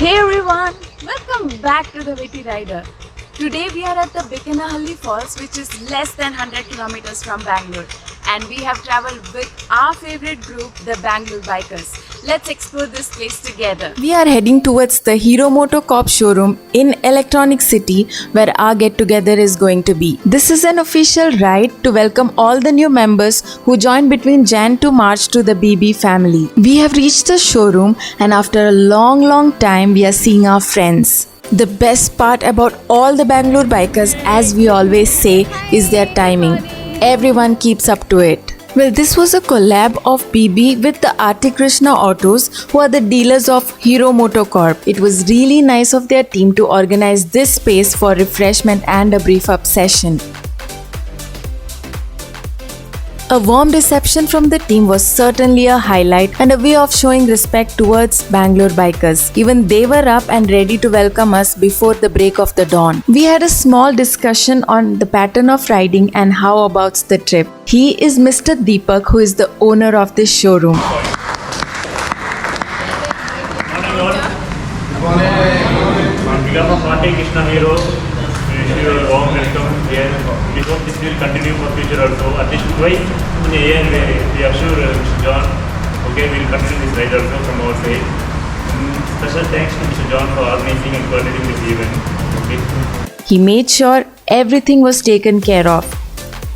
Hey everyone, welcome back to the Witty Rider. Today we are at the Bikanahalli Falls, which is less than 100 kilometers from Bangalore, and we have traveled with our favorite group, the Bangalore Bikers. Let's explore this place together. We are heading towards the Hero MotoCorp showroom in Electronic City where our get together is going to be. This is an official ride to welcome all the new members who joined between Jan to March to the BB family. We have reached the showroom and after a long time we are seeing our friends. The best part about all the Bangalore bikers, as we always say, is their timing. Everyone keeps up to it. Well, this was a collab of BB with the Arti Krishna Autos, who are the dealers of Hero MotoCorp. It was really nice of their team to organize this space for refreshment and a brief up session. A warm reception from the team was certainly a highlight and a way of showing respect towards Bangalore bikers. Even they were up and ready to welcome us before the break of the dawn. We had a small discussion on the pattern of riding and how about the trip. He is Mr. Deepak, who is the owner of this showroom. On behalf of Arti Krishna Hero, we wish you a warm welcome here. We hope this will continue for future also. At least twice in a year, we are sure Mr. John, okay, we will continue this ride also from our side. Special thanks to Mr. John for organizing and coordinating this event. Okay. He made sure everything was taken care of.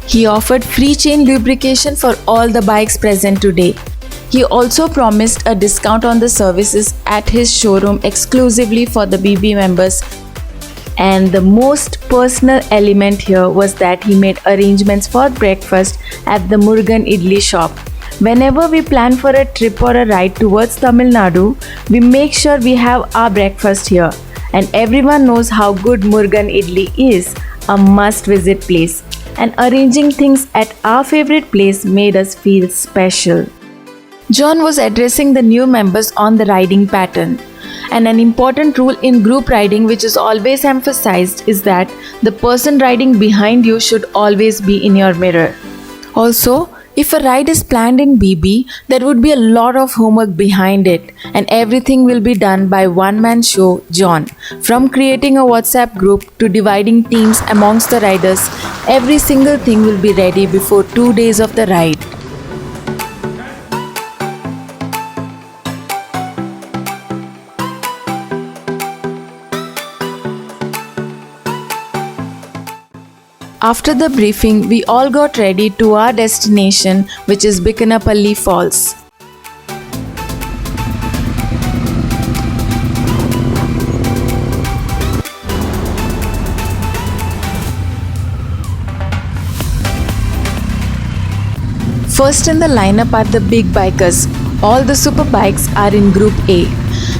He offered free chain lubrication for all the bikes present today. He also promised a discount on the services at his showroom exclusively for the BB members. And the most personal element here was that he made arrangements for breakfast at the Murugan Idli shop. Whenever we plan for a trip or a ride towards Tamil Nadu, we make sure we have our breakfast here. And everyone knows how good Murugan Idli is, a must-visit place. And arranging things at our favorite place made us feel special. John was addressing the new members on the riding pattern. And an important rule in group riding which is always emphasized is that the person riding behind you should always be in your mirror. Also, if a ride is planned in BB, there would be a lot of homework behind it and everything will be done by one-man show, John. From creating a WhatsApp group to dividing teams amongst the riders, every single thing will be ready before 2 days of the ride. After the briefing, we all got ready to our destination, which is Bikanahalli Falls. First in the lineup are the big bikers. All the super bikes are in Group A.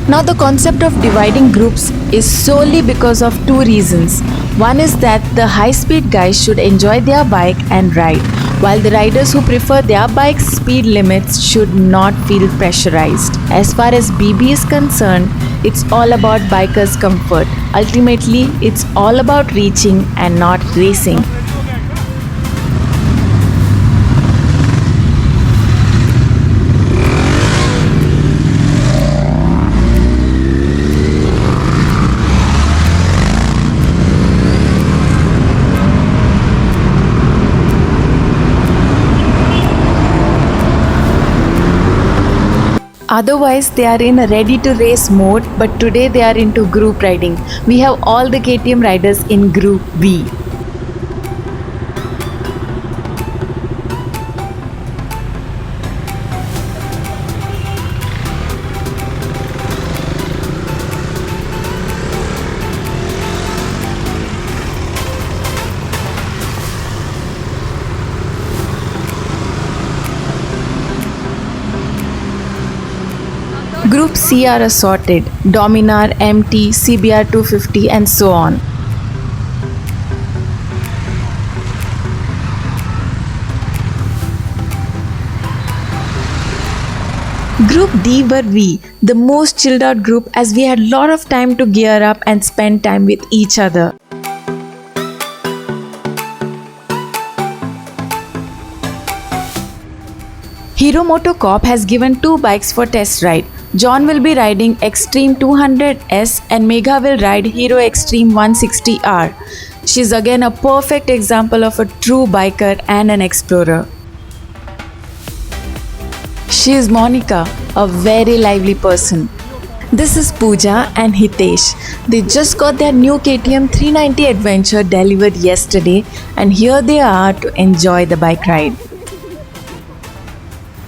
Now the concept of dividing groups is solely because of two reasons. One is that the high-speed guys should enjoy their bike and ride, while the riders who prefer their bike's speed limits should not feel pressurized. As far as BB is concerned, it's all about bikers' comfort. Ultimately, it's all about reaching and not racing. Otherwise, they are in a ready-to-race mode, but today they are into group riding. We have all the KTM riders in Group B. Group C are assorted: Dominar, MT, CBR 250 and so on. Group D were we, the most chilled out group, as we had lot of time to gear up and spend time with each other. Hero MotoCorp has given 2 bikes for test ride. John will be riding Extreme 200S and Megha will ride Hero Extreme 160R. She's again a perfect example of a true biker and an explorer. She is Monica, a very lively person. This is Pooja and Hitesh. They just got their new KTM 390 Adventure delivered yesterday and here they are to enjoy the bike ride.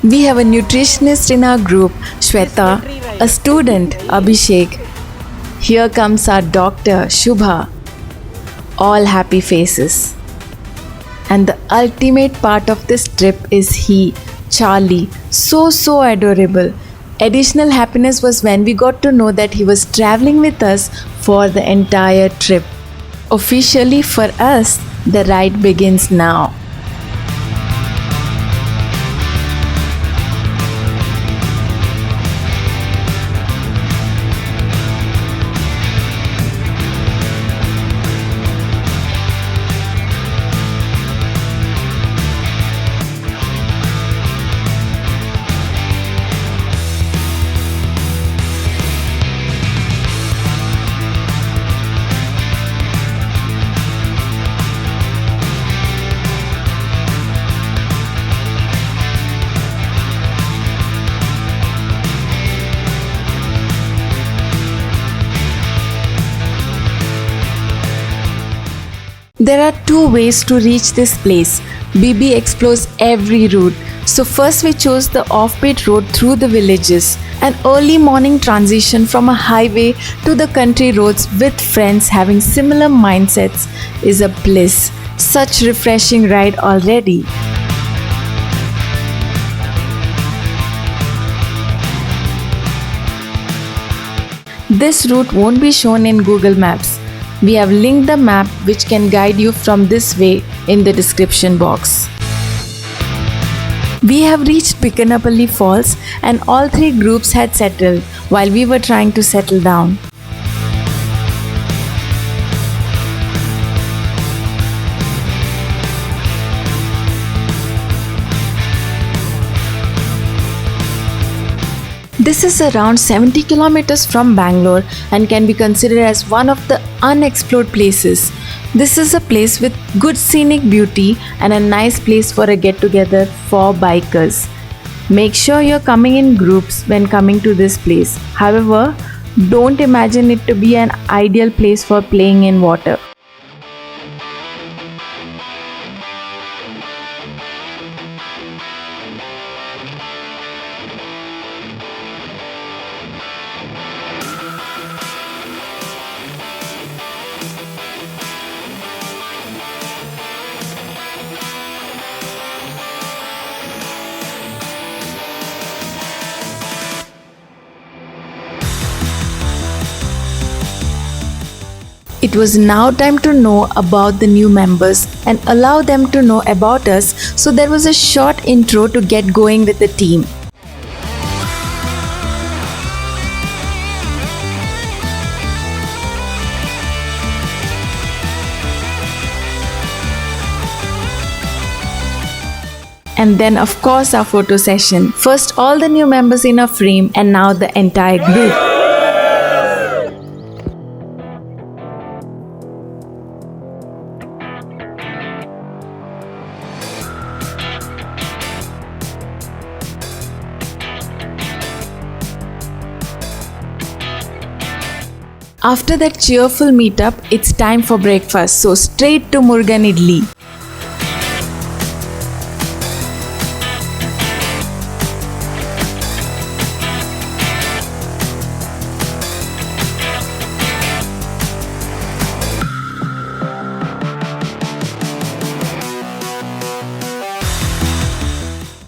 We have a nutritionist in our group, Shweta, a student, Abhishek. Here comes our doctor, Shubha. All happy faces. And the ultimate part of this trip is he, Charlie, so adorable. Additional happiness was when we got to know that he was traveling with us for the entire trip. Officially for us, the ride begins now. There are two ways to reach this place. BB explores every route. So first we chose the off-beat road through the villages. An early morning transition from a highway to the country roads with friends having similar mindsets is a bliss. Such refreshing ride already. This route won't be shown in Google Maps. We have linked the map which can guide you from this way in the description box. We have reached Bikanapalli Falls and all three groups had settled while we were trying to settle down. This is around 70 kilometers from Bangalore and can be considered as one of the unexplored places. This is a place with good scenic beauty and a nice place for a get-together for bikers. Make sure you're coming in groups when coming to this place. However, don't imagine it to be an ideal place for playing in water. It was now time to know about the new members and allow them to know about us, so there was a short intro to get going with the team. And then of course our photo session. First all the new members in a frame and now the entire group. After that cheerful meetup, it's time for breakfast, so straight to Murugan Idli.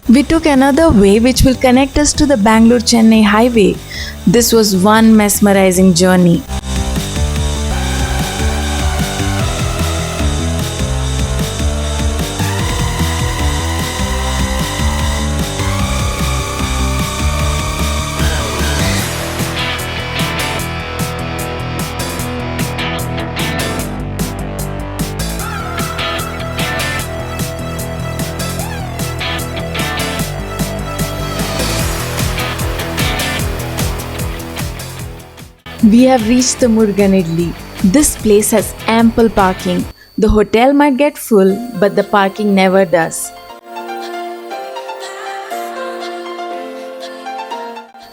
We took another way which will connect us to the Bangalore-Chennai highway. This was one mesmerizing journey. We have reached the Murugan Idli. This place has ample parking. The hotel might get full, but the parking never does.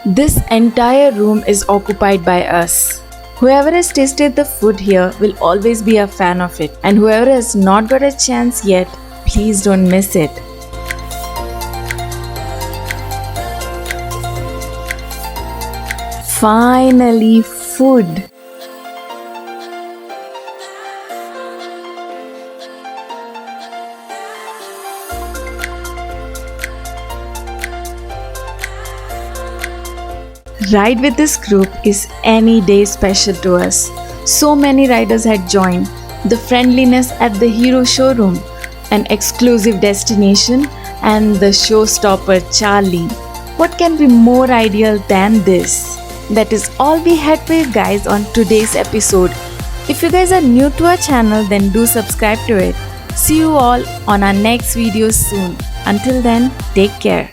This entire room is occupied by us. Whoever has tasted the food here will always be a fan of it, and whoever has not got a chance yet, please don't miss it. Finally, food. Ride with this group is any day special to us. So many riders had joined. The friendliness at the Hero showroom, an exclusive destination, and the showstopper Charlie. What can be more ideal than this? That is all we had for you guys on today's episode. If you guys are new to our channel, then do subscribe to it. See you all on our next video soon. Until then, take care.